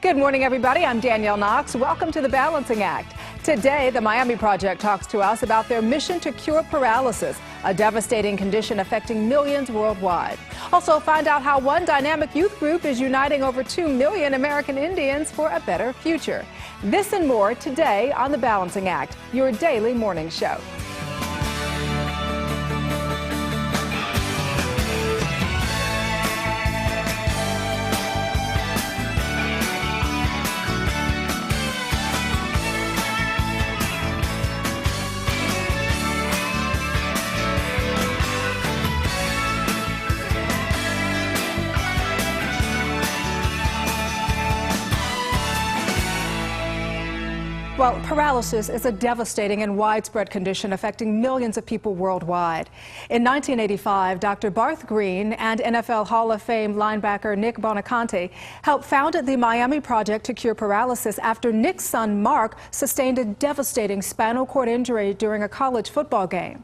Good morning, everybody. I'm Danielle Knox. Welcome to The Balancing Act. Today, the Miami Project talks to us about their mission to cure paralysis, a devastating condition affecting millions worldwide. Also, find out how one dynamic youth group is uniting over 2 million American Indians for a better future. This and more today on The Balancing Act, your daily morning show. Well, paralysis is a devastating and widespread condition affecting millions of people worldwide. In 1985, Dr. Barth Green and NFL Hall of Fame linebacker Nick Bonaconti helped found the Miami Project to cure paralysis after Nick's son Mark sustained a devastating spinal cord injury during a college football game.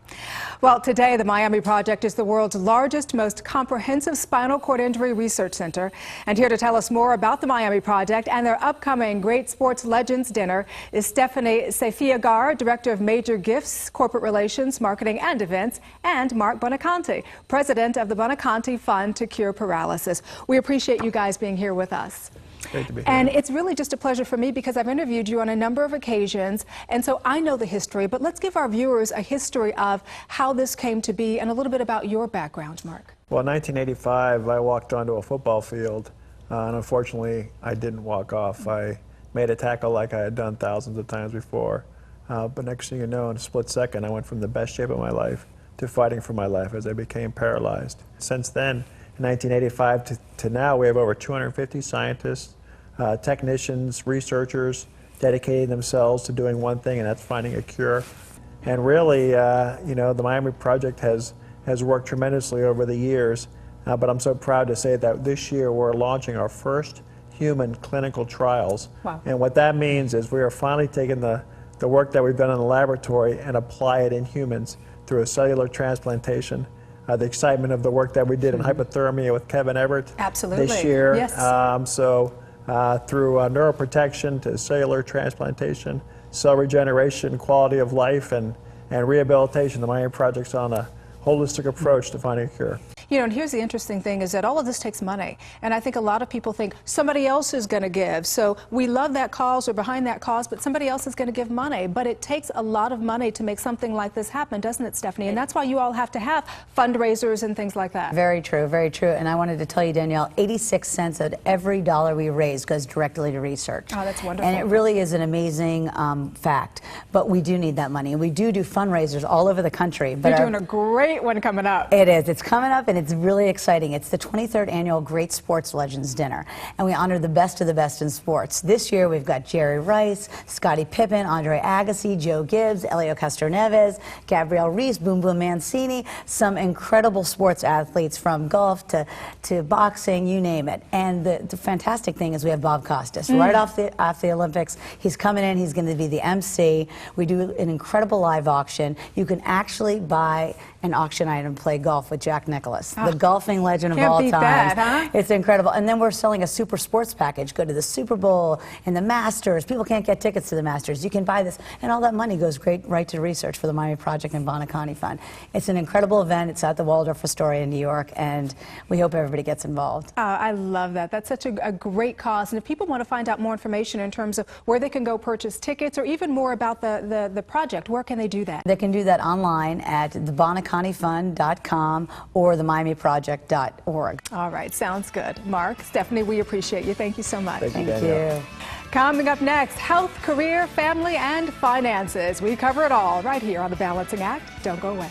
Well, today the Miami Project is the world's largest, most comprehensive spinal cord injury research center. And here to tell us more about the Miami Project and their upcoming Great Sports Legends Dinner is Safia, Director of Major Gifts, Corporate Relations, Marketing and Events, and Mark Bonaconti, President of the Bonaconti Fund to Cure Paralysis. We appreciate you guys being here with us. Great to be here. And it's really just a pleasure for me because I've interviewed you on a number of occasions, and so I know the history, but let's give our viewers a history of how this came to be and a little bit about your background, Mark. Well, in 1985, I walked onto a football field, and unfortunately, I didn't walk off. I made a tackle like I had done thousands of times before, but next thing you know, in a split second, I went from the best shape of my life to fighting for my life as I became paralyzed. Since then, in 1985 to now, we have over 250 scientists, technicians, researchers dedicating themselves to doing one thing, and that's finding a cure. And really, you know, the Miami Project has worked tremendously over the years, but I'm so proud to say that this year we're launching our first human clinical trials. Wow. And what that means is we are finally taking the work that we've done in the laboratory and apply it in humans through a cellular transplantation. The excitement of the work that we did in hypothermia with Kevin Everett this year. Yes. Through neuroprotection to cellular transplantation, cell regeneration, quality of life, and rehabilitation, the Miami Project's on a holistic approach to finding a cure. You know, and here's the interesting thing is that all of this takes money. And I think a lot of people think somebody else is going to give. So we love that cause or behind that cause, but somebody else is going to give money. But it takes a lot of money to make something like this happen, doesn't it, Stephanie? And that's why you all have to have fundraisers and things like that. Very true, very true. And I wanted to tell you, Danielle, 86 cents of every dollar we raise goes directly to research. Oh, that's wonderful. And it really is an amazing fact. But we do need that money. And we do fundraisers all over the country. But you're doing a great one coming up. It is. It's coming up, and it's really exciting. It's the 23rd annual Great Sports Legends Dinner, and we honor the best of the best in sports. This year we've got Jerry Rice, Scottie Pippen, Andre Agassi, Joe Gibbs, Elio Castroneves, Gabrielle Reese, Boom Boom Mancini, some incredible sports athletes from golf to boxing, you name it. And the fantastic thing is we have Bob Costas right off the Olympics. He's coming in. He's going to be the MC. We do an incredible live auction. You can actually buy an auction item, play golf with Jack Nicklaus, the golfing legend of all time. That, huh? It's incredible. And then we're selling a super sports package. Go to the Super Bowl and the Masters. People can't get tickets to the Masters. You can buy this, and all that money goes right to research for the Miami Project and Bonaconti Fund. It's an incredible event. It's at the Waldorf Astoria in New York, and we hope everybody gets involved. I love that. That's such a great cause. And if people want to find out more information in terms of where they can go purchase tickets or even more about the project, where can they do that? They can do that online at thebonacontifund.com or themiamiproject.org. All right, sounds good. Mark, Stephanie, we appreciate you. Thank you so much. Thank you. Thank you. Coming up next, health, career, family, and finances. We cover it all right here on The Balancing Act. Don't go away.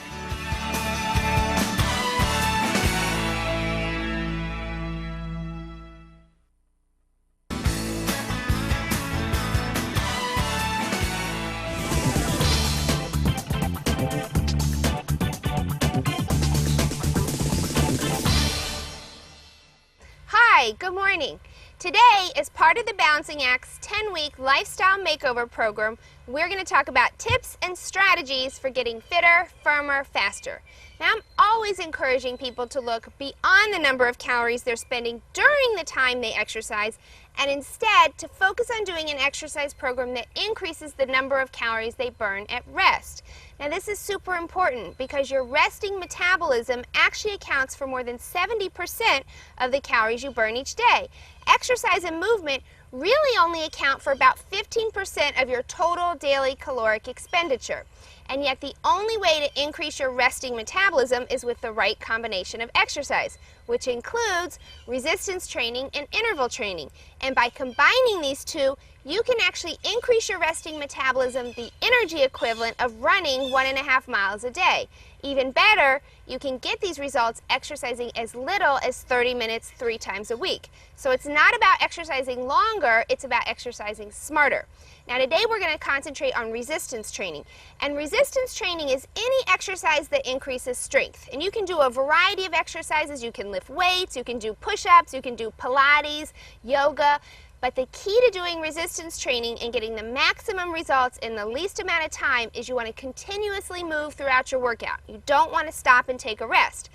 Hi, good morning. Today, as part of the Balancing Act's 10-week lifestyle makeover program, we're going to talk about tips and strategies for getting fitter, firmer, faster. Now, I'm always encouraging people to look beyond the number of calories they're spending during the time they exercise and instead to focus on doing an exercise program that increases the number of calories they burn at rest. Now this is super important because your resting metabolism actually accounts for more than 70% of the calories you burn each day. Exercise and movement really only account for about 15% of your total daily caloric expenditure. And yet the only way to increase your resting metabolism is with the right combination of exercise, which includes resistance training and interval training. And by combining these two, you can actually increase your resting metabolism the energy equivalent of running 1.5 miles a day. Even better, you can get these results exercising as little as 30 minutes 3 times a week. So it's not about exercising longer, it's about exercising smarter. Now today we're going to concentrate on resistance training. And resistance training is any exercise that increases strength. And you can do a variety of exercises. You can lift weights, you can do push-ups, you can do Pilates, yoga. But the key to doing resistance training and getting the maximum results in the least amount of time is you want to continuously move throughout your workout. You don't want to stop and take a rest.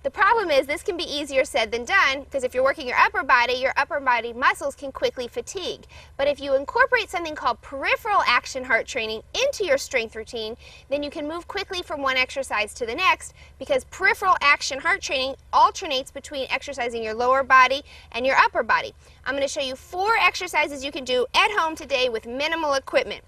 The problem is this can be easier said than done because if you're working your upper body muscles can quickly fatigue. But if you incorporate something called peripheral action heart training into your strength routine, then you can move quickly from one exercise to the next because peripheral action heart training alternates between exercising your lower body and your upper body. I'm going to show you 4 exercises you can do at home today with minimal equipment.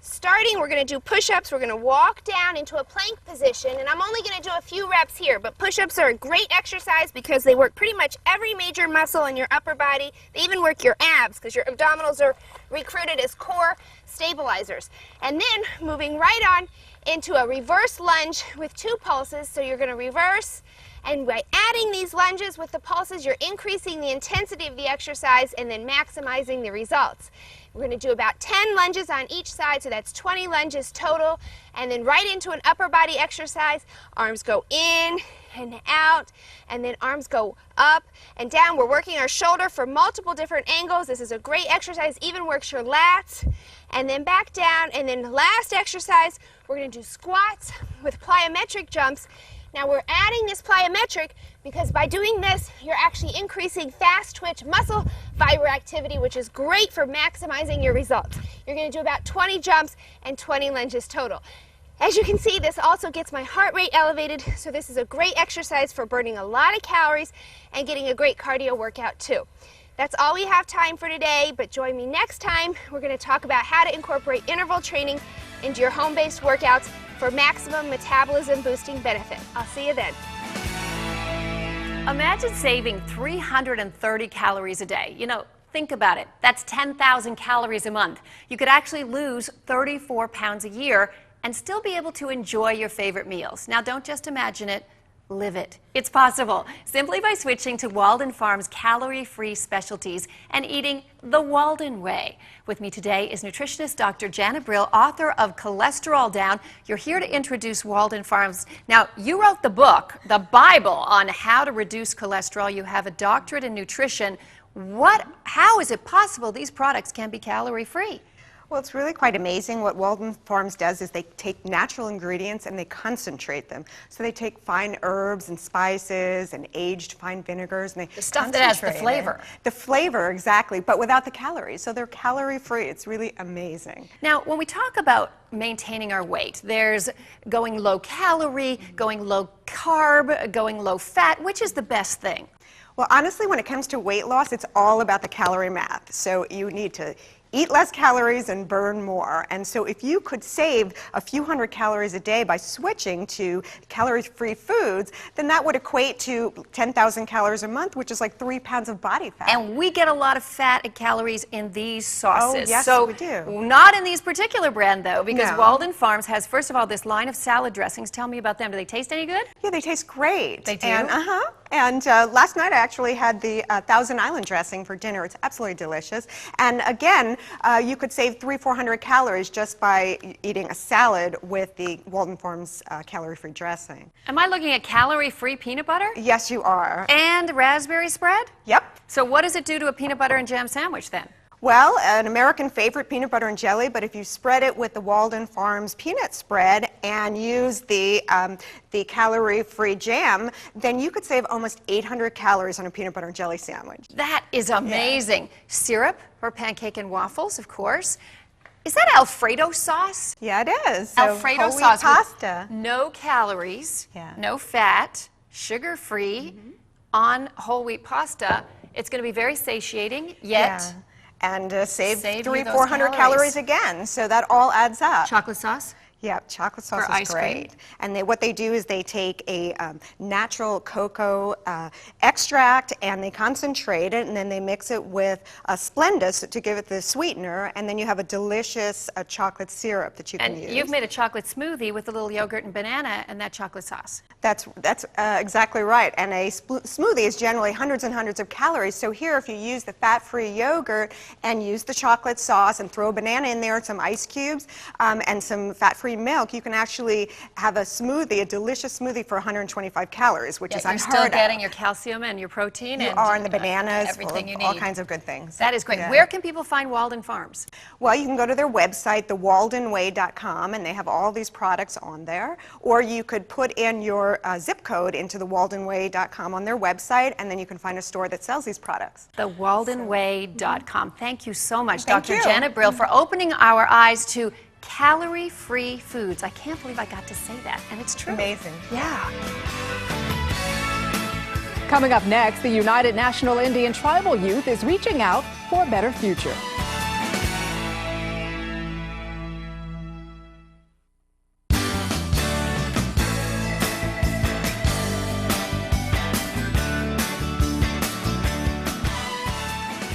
Starting, we're going to do push-ups. We're going to walk down into a plank position, and I'm only going to do a few reps here, but push-ups are a great exercise because they work pretty much every major muscle in your upper body. They even work your abs because your abdominals are recruited as core stabilizers. And then moving right on into a reverse lunge with 2 pulses. So you're going to reverse, and by adding these lunges with the pulses, you're increasing the intensity of the exercise and then maximizing the results. We're going to do about 10 lunges on each side, so that's 20 lunges total. And then right into an upper body exercise. Arms go in and out, and then arms go up and down. We're working our shoulder for multiple different angles. This is a great exercise, even works your lats. And then back down, and then the last exercise, we're going to do squats with plyometric jumps. Now we're adding this plyometric because by doing this, you're actually increasing fast twitch muscle fiber activity, which is great for maximizing your results. You're going to do about 20 jumps and 20 lunges total. As you can see, this also gets my heart rate elevated, so this is a great exercise for burning a lot of calories and getting a great cardio workout too. That's all we have time for today, but join me next time. We're going to talk about how to incorporate interval training into your home-based workouts for maximum metabolism boosting benefit. I'll see you then. Imagine saving 330 calories a day. You know, think about it. That's 10,000 calories a month. You could actually lose 34 pounds a year and still be able to enjoy your favorite meals. Now, don't just imagine it. Live it. It's possible simply by switching to Walden Farms calorie-free specialties and eating the Walden way. With me today is nutritionist Dr. Janet Brill, author of Cholesterol Down. You're here to introduce Walden Farms. Now, you wrote the book, the Bible, on how to reduce cholesterol. You have a doctorate in nutrition. How is it possible these products can be calorie-free? Well, it's really quite amazing. What Walden Farms does is they take natural ingredients and they concentrate them. So they take fine herbs and spices and aged fine vinegars, and they the stuff that has the flavor. The flavor, exactly, but without the calories. So they're calorie-free. It's really amazing. Now, when we talk about maintaining our weight, there's going low calorie, going low carb, going low fat. Which is the best thing? Well, honestly, when it comes to weight loss, it's all about the calorie math. So you need to eat less calories and burn more. And so if you could save a few hundred calories a day by switching to calorie-free foods, then that would equate to 10,000 calories a month, which is like 3 pounds of body fat. And we get a lot of fat and calories in these sauces. Oh, yes, so we do. Not in these particular brand, though, because No. Walden Farms has, first of all, this line of salad dressings. Tell me about them. Do they taste any good? Yeah, they taste great. They do? And last night I actually had the Thousand Island dressing for dinner. It's absolutely delicious. And again, you could save 300-400 calories just by eating a salad with the Walden Farms calorie-free dressing. Am I looking at calorie-free peanut butter? Yes, you are. And raspberry spread? Yep. So what does it do to a peanut butter and jam sandwich then? Well, an American favorite, peanut butter and jelly, but if you spread it with the Walden Farms peanut spread and use the calorie-free jam, then you could save almost 800 calories on a peanut butter and jelly sandwich. That is amazing. Syrup for pancake and waffles, of course. Is that Alfredo sauce? Yeah, it is. So Alfredo whole wheat sauce pasta. with no calories, Yeah. no fat, sugar-free, on whole wheat pasta. It's going to be very satiating, yet Yeah. And save Save 300 you those 400 calories. calories again, so that all adds up. chocolate sauce. Yeah, chocolate sauce For is ice cream. great. And what they do is they take a natural cocoa extract and they concentrate it, and then they mix it with Splenda to give it the sweetener, and then you have a delicious chocolate syrup that you can And use. you've made a chocolate smoothie with a little yogurt and banana and that chocolate sauce. That's exactly right. And a smoothie is generally hundreds and hundreds of calories. So here, if you use the fat-free yogurt and use the chocolate sauce and throw a banana in there, some ice cubes, and some fat-free milk, you can actually have a smoothie, a delicious smoothie for 125 calories, which is You're unheard still of. getting your calcium and your protein You and are, and the bananas, everything you need. all kinds of good things. That is great. Yeah. Where can people find Walden Farms? Well, you can go to their website, thewaldenway.com, and they have all these products on there. Or you could put in your zip code into thewaldenway.com on their website, and then you can find a store that sells these products. TheWaldenWay.com. Thank you so much, Thank Dr. you. Janet Brill, for opening our eyes to calorie-free foods. I can't believe I got to say that, and it's true. Amazing. Yeah. Coming up next, the United National Indian Tribal Youth is reaching out for a better future.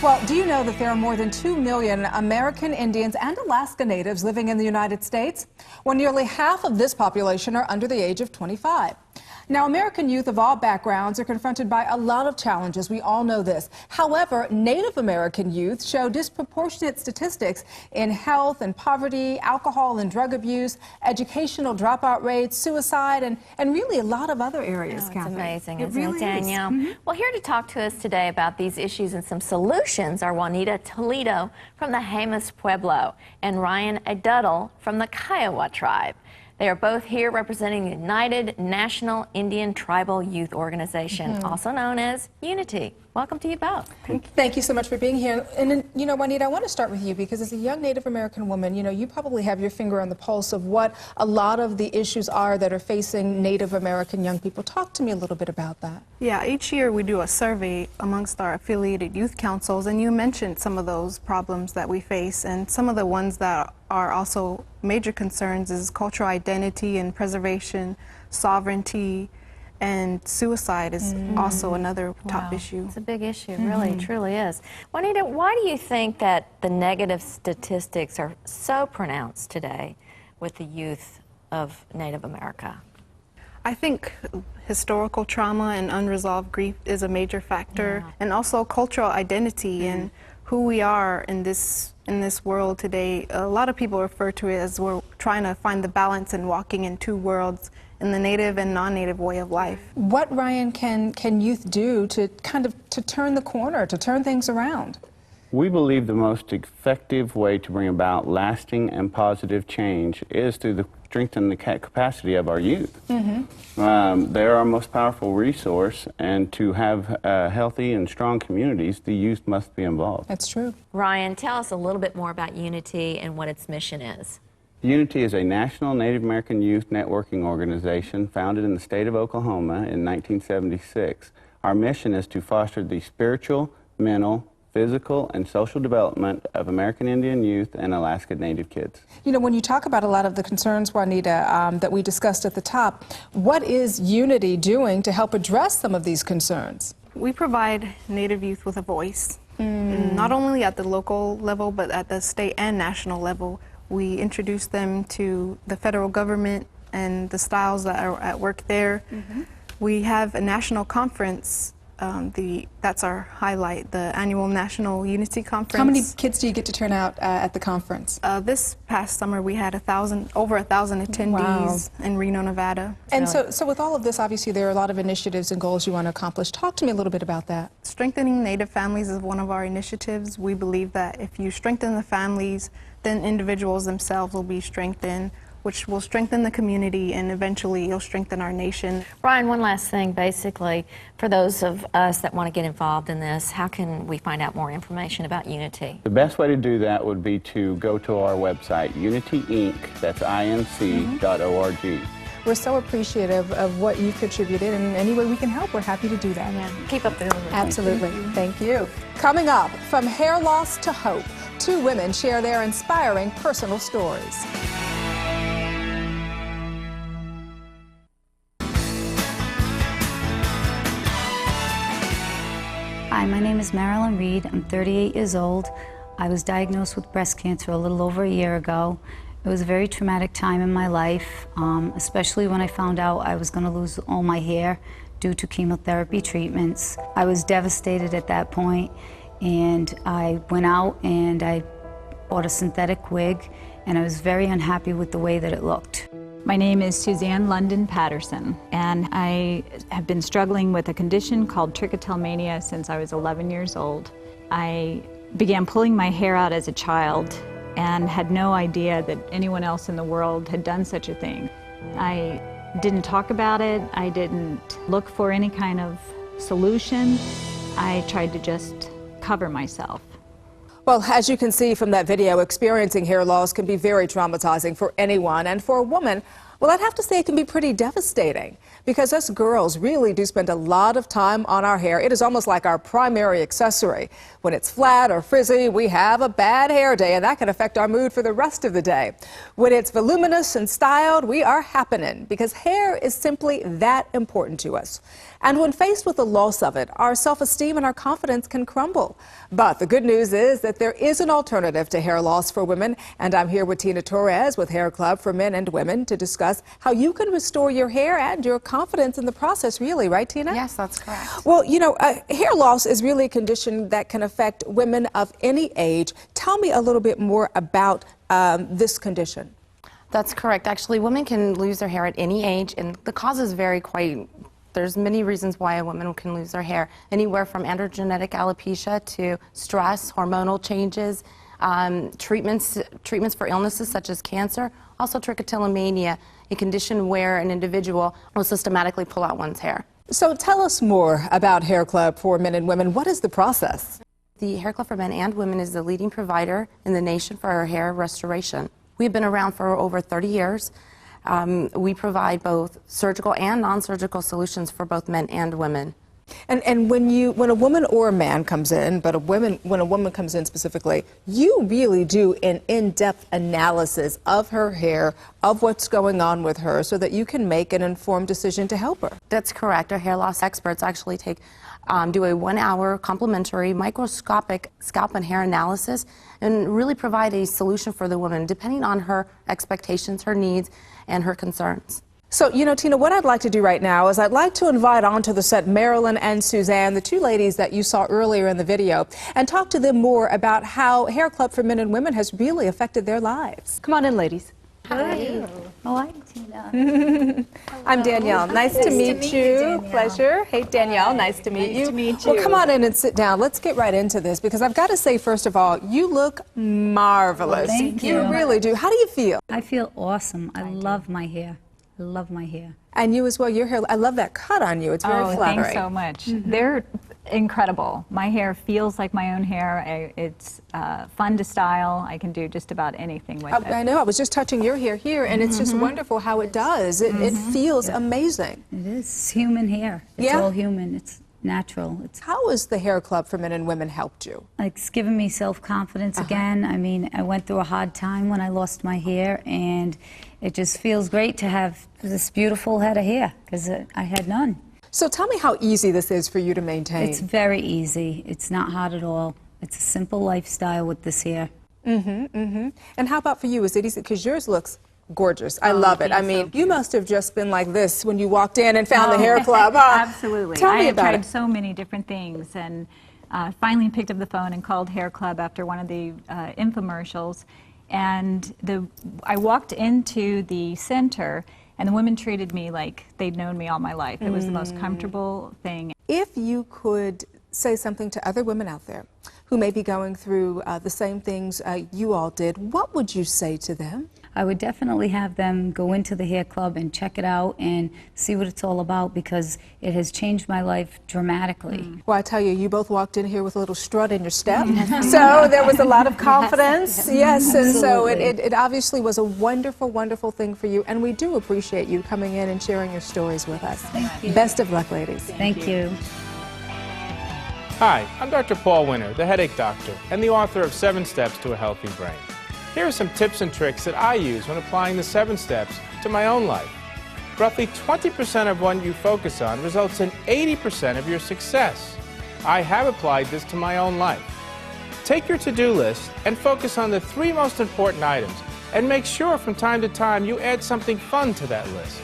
Well, do you know that there are more than 2 million American Indians and Alaska Natives living in the United States? Well, nearly half of this population are under the age of 25. Now, American youth of all backgrounds are confronted by a lot of challenges. We all know this. However, Native American youth show disproportionate statistics in health and poverty, alcohol and drug abuse, educational dropout rates, suicide, and really a lot of other areas, It's Kathy. amazing, It isn't really it, Danielle? Well, here to talk to us today about these issues and some solutions are Juanita Toledo from the Jemez Pueblo and Ryan Eduttle from the Kiowa tribe. They are both here representing the United National Indian Tribal Youth Organization, also known as Unity. Welcome to you both. Thank you so much for being here. And, you know, Juanita, I want to start with you because as a young Native American woman, you know, you probably have your finger on the pulse of what a lot of the issues are that are facing Native American young people. Talk to me a little bit about that. Yeah, each year we do a survey amongst our affiliated youth councils, and you mentioned some of those problems that we face, and some of the ones that are also major concerns is cultural identity and preservation, sovereignty, and suicide is also another top issue. It's a big issue, really, it truly is. Juanita, why do you think that the negative statistics are so pronounced today with the youth of Native America? I think historical trauma and unresolved grief is a major factor, and also cultural identity and who we are in this world today. A lot of people refer to it as we're trying to find the balance and walking in two worlds, in the Native and non-Native way of life. What, Ryan, can youth do to kind of to turn the corner, to turn things around? We believe the most effective way to bring about lasting and positive change is to strengthen the capacity of our youth. They're our most powerful resource, and to have healthy and strong communities, the youth must be involved. That's true. Ryan, tell us a little bit more about Unity and what its mission is. Unity is a national Native American youth networking organization founded in the state of Oklahoma in 1976. Our mission is to foster the spiritual, mental, physical, and social development of American Indian youth and Alaska Native kids. You know, when you talk about a lot of the concerns, Juanita, that we discussed at the top, what is Unity doing to help address some of these concerns? We provide Native youth with a voice, not only at the local level, but at the state and national level. We introduce them to the federal government and the styles that are at work there. We have a national conference that's our highlight, the annual National Unity Conference. How many kids do you get to turn out at the conference? This past summer we had over 1,000 attendees in Reno, Nevada. And so with all of this, obviously there are a lot of initiatives and goals you want to accomplish. Talk to me a little bit about that. Strengthening Native families is one of our initiatives. We believe that if you strengthen the families, then individuals themselves will be strengthened, which will strengthen the community, and eventually it'll strengthen our nation. Brian, one last thing, basically, for those of us that want to get involved in this, how can we find out more information about Unity? The best way to do that would be to go to our website, UnityInc, that's INC.org. We're so appreciative of what you've contributed, and any way we can help, we're happy to do that. Yeah. Keep up the good work. Absolutely. Thank you. Coming up, from hair loss to hope, 2 women share their inspiring personal stories. Hi, my name is Marilyn Reed. I'm 38 years old. I was diagnosed with breast cancer a little over a year ago. It was a very traumatic time in my life, especially when I found out I was going to lose all my hair due to chemotherapy treatments. I was devastated at that point, and I went out and I bought a synthetic wig, and I was very unhappy with the way that it looked. My name is Suzanne London Patterson, and I have been struggling with a condition called trichotillomania since I was 11 years old. I began pulling my hair out as a child and had no idea that anyone else in the world had done such a thing. I didn't talk about it. I didn't look for any kind of solution. I tried to just cover myself. Well, as you can see from that video, experiencing hair loss can be very traumatizing for anyone, and for a woman, well, I'd have to say it can be pretty devastating, because us girls really do spend a lot of time on our hair. It is almost like our primary accessory. When it's flat or frizzy, we have a bad hair day, and that can affect our mood for the rest of the day. When it's voluminous and styled, we are happening, because hair is simply that important to us. And when faced with the loss of it, our self-esteem and our confidence can crumble. But the good news is that there is an alternative to hair loss for women, and I'm here with Tina Torres with Hair Club for Men and Women to discuss how you can restore your hair and your confidence in the process, really, right, Tina? Yes, that's correct. Well, you know, hair loss is really a condition that can affect women of any age. Tell me a little bit more about this condition. That's correct. Actually, women can lose their hair at any age, and the causes vary quite. There's many reasons why a woman can lose their hair, anywhere from androgenetic alopecia to stress, hormonal changes, treatments for illnesses such as cancer, also trichotillomania, a condition where an individual will systematically pull out one's hair. So tell us more about Hair Club for Men and Women. What is the process? The Hair Club for Men and Women is the leading provider in the nation for our hair restoration. We've been around for over 30 years. We provide both surgical and non-surgical solutions for both men and women. And when a woman or a man comes in, but when a woman comes in specifically, you really do an in-depth analysis of her hair, of what's going on with her, so that you can make an informed decision to help her. That's correct. Our hair loss experts actually do a 1-hour complimentary microscopic scalp and hair analysis and really provide a solution for the woman depending on her expectations, her needs, and her concerns. So, you know, Tina, what I'd like to do right now is I'd like to invite onto the set Marilyn and Suzanne, the 2 ladies that you saw earlier in the video, and talk to them more about how Hair Club for Men and Women has really affected their lives. Come on in, ladies. Hi. Oh, I'm Tina. I'm Danielle. Nice to meet you. Pleasure. Hey, Danielle. Nice to meet you. Nice to meet you. Well, come on in and sit down. Let's get right into this, because I've got to say, first of all, you look marvelous. Well, thank you. You really do. How do you feel? I feel awesome. I love my hair. I love my hair. And you as well. Your hair, I love that cut on you. It's very flattering. Thanks so much. They're incredible. My hair feels like my own hair. It's fun to style. I can do just about anything with it. I know. I was just touching your hair here, and it's just wonderful how it does. It feels amazing. It is. It's human hair. It's all human. It's natural. How has the Hair Club for Men and Women helped you? It's given me self-confidence again. I mean, I went through a hard time when I lost my hair, and it just feels great to have this beautiful head of hair, because I had none. So tell me how easy this is for you to maintain. It's very easy. It's not hard at all. It's a simple lifestyle with this hair. And how about for you? Is it easy? Because yours looks gorgeous. I love it. I mean, you must have just been like this when you walked in and found the hair club, huh? Absolutely. Tell me I about tried it. so many different things, and finally picked up the phone and called Hair Club after one of the infomercials. And I walked into the center, and the women treated me like they'd known me all my life. It was the most comfortable thing. If you could say something to other women out there who may be going through the same things you all did, what would you say to them? I would definitely have them go into the hair club and check it out and see what it's all about, because it has changed my life dramatically. Well, I tell you, you both walked in here with a little strut in your step, so there was a lot of confidence. Yes, and so it obviously was a wonderful, wonderful thing for you, and we do appreciate you coming in and sharing your stories with us. Thank you. Best of luck, ladies. Thank you. Hi, I'm Dr. Paul Winter, the headache doctor, and the author of 7 Steps to a Healthy Brain. Here are some tips and tricks that I use when applying the 7 steps to my own life. Roughly 20% of what you focus on results in 80% of your success. I have applied this to my own life. Take your to-do list and focus on the 3 most important items, and make sure from time to time you add something fun to that list.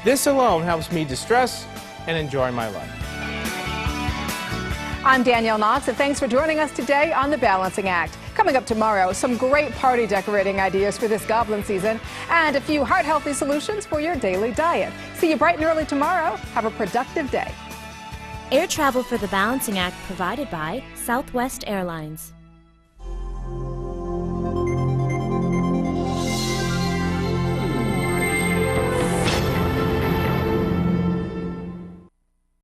This alone helps me distress and enjoy my life. I'm Danielle Knotts, and thanks for joining us today on The Balancing Act. Coming up tomorrow, some great party decorating ideas for this goblin season and a few heart-healthy solutions for your daily diet. See you bright and early tomorrow. Have a productive day. Air travel for The Balancing Act provided by Southwest Airlines.